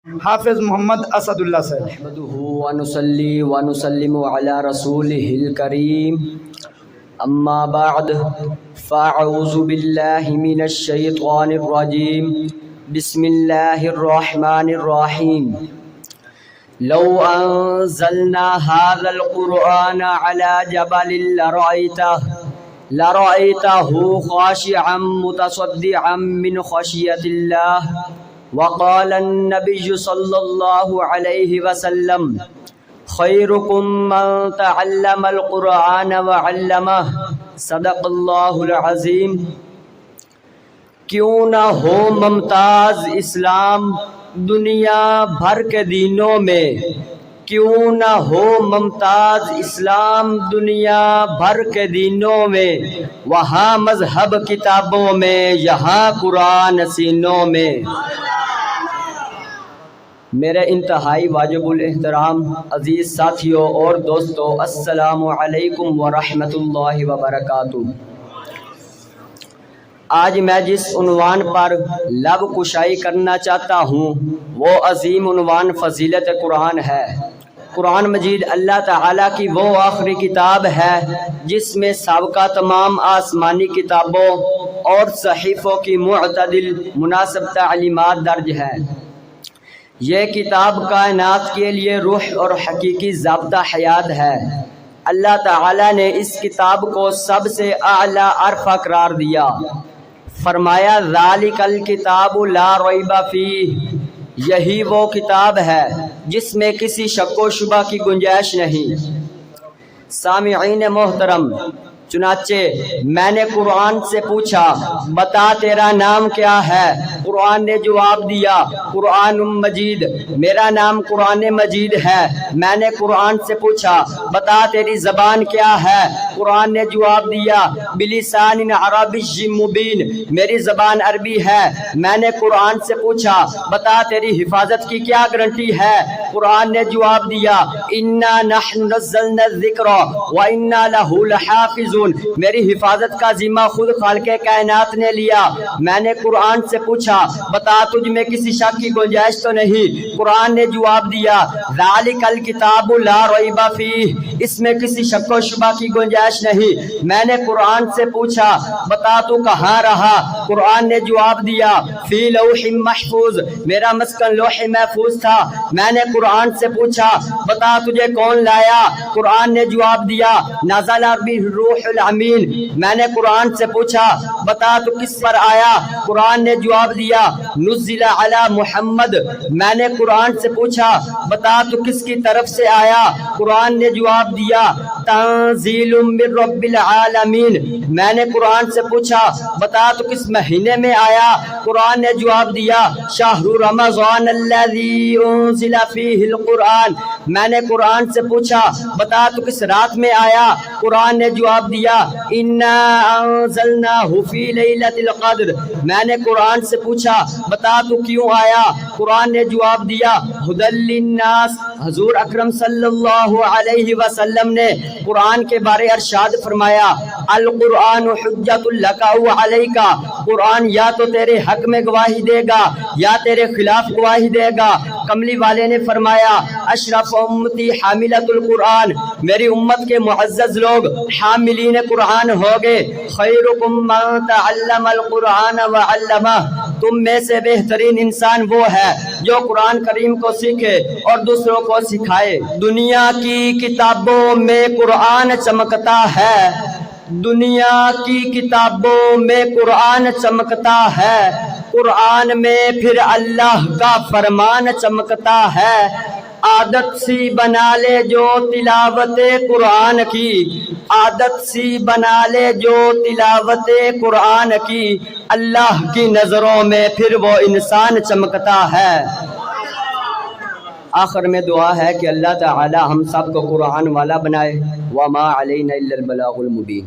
حافظ محمد اسد اللہ صاحب۔ نحمده ونصلي ونسلم على رسوله الكريم اما بعد فاعوذ بالله من الشيطان الرجيم بسم الله الرحمن الرحيم لو انزلنا هذا القرآن على جبل لرأيته خاشعا متصدعا من خشية الله وقال النبي صلى الله عليه وسلم خيركم من تعلم القرآن وعلمه صدق اللہ العظیم۔ کیوں نہ ہو ممتاز اسلام دنیا بھر کے دینوں میں، کیوں نہ ہو ممتاز اسلام دنیا بھر کے دینوں میں، وہاں مذہب کتابوں میں، یہاں قرآن سینوں میں۔ میرے انتہائی واجب الاحترام عزیز ساتھیوں اور دوستو، السلام علیکم ورحمۃ اللہ وبرکاتہ۔ آج میں جس عنوان پر لب کشائی کرنا چاہتا ہوں وہ عظیم عنوان فضیلت قرآن ہے۔ قرآن مجید اللہ تعالیٰ کی وہ آخری کتاب ہے جس میں سابقہ تمام آسمانی کتابوں اور صحیفوں کی معتدل مناسب تعلیمات درج ہے۔ یہ کتاب کائنات کے لیے روح اور حقیقی ضابطہ حیات ہے۔ اللہ تعالیٰ نے اس کتاب کو سب سے اعلیٰ عرفہ قرار دیا، فرمایا ذالک الکتاب لا ریب فیہ، یہی وہ کتاب ہے جس میں کسی شک و شبہ کی گنجائش نہیں۔ سامعین محترم، چنانچہ میں نے قرآن سے پوچھا بتا تیرا نام کیا ہے؟ قرآن نے جواب دیا قرآن مجید، میرا نام قرآن مجید ہے۔ میں نے قرآن سے پوچھا بتا تیری زبان کیا ہے؟ قرآن نے جواب دیا بلسان عربی مبین، میری زبان عربی ہے۔ میں نے قرآن سے پوچھا بتا تیری حفاظت کی کیا گارنٹی ہے؟ قرآن نے جواب دیا انا نحن نزلنا الذکر وانا لہ لحافظون، میری حفاظت کا ذمہ خود خالق کائنات نے لیا۔ میں نے قرآن سے پوچھا بتا تجھ میں کسی شک کی گنجائش تو نہیں؟ قرآن نے جواب دیا ذالک الکتاب لا ریب فیہ، اس میں کسی شک و شبہ کی گنجائش نہیں۔ میں نے قرآن سے پوچھا بتا تو کہاں رہا؟ قرآن نے جواب دیا فی لوح محفوظ، میرا مسکن لوح محفوظ تھا۔ میں نے قرآن سے پوچھا بتا تجھے کون لایا؟ قرآن نے جواب دیا نزل بہ الروح الامین۔ میں نے قرآن سے پوچھا بتا تو کس پر آیا؟ قرآن نے جواب دیا نزل علی محمد۔ میں نے قرآن سے پوچھا بتا تو کس کی طرف سے آیا؟ قرآن نے جواب دیا تنزیل من رب العالمین۔ میں نے قرآن سے پوچھا بتا تو کس مہینے میں آیا؟ قرآن نے جواب دیا شہر رمضان الذی انزل فیہ القرآن۔ میں نے قرآن سے پوچھا بتا تو کس رات میں آیا؟ قرآن نے جواب دیا انا انزلناہ فی لیلۃ القدر۔ میں نے قرآن سے پوچھا بتا تو کیوں آیا؟ قرآن نے جواب دیا ھدی للناس۔ حضور اکرم صلی اللہ علیہ وسلم نے قرآن کے بارے ارشاد فرمایا القرآن حجۃ لک او علیک، قرآن یا تو تیرے حق میں گواہی دے گا یا تیرے خلاف گواہی دے گا۔ کملی والے نے فرمایا اشرف امتی حاملۃ القرآن، میری امت کے معزز لوگ حاملین قرآن ہوگے۔ خیرکم من تعلم القرآن وعلمہ، تم میں سے بہترین انسان وہ ہے جو قرآن کریم کو سیکھے اور دوسروں کو سکھائے۔ دنیا کی کتابوں میں قرآن چمکتا ہے، دنیا کی کتابوں میں قرآن چمکتا ہے، قرآن میں پھر اللہ کا فرمان چمکتا ہے۔ عادت سی بنا لے جو تلاوت قرآن کی، عادت سی بنا لے جو تلاوت قرآن کی، اللہ کی نظروں میں پھر وہ انسان چمکتا ہے۔ آخر میں دعا ہے کہ اللہ تعالی ہم سب کو قرآن والا بنائے۔ وما علینا الا البلاغ المبین۔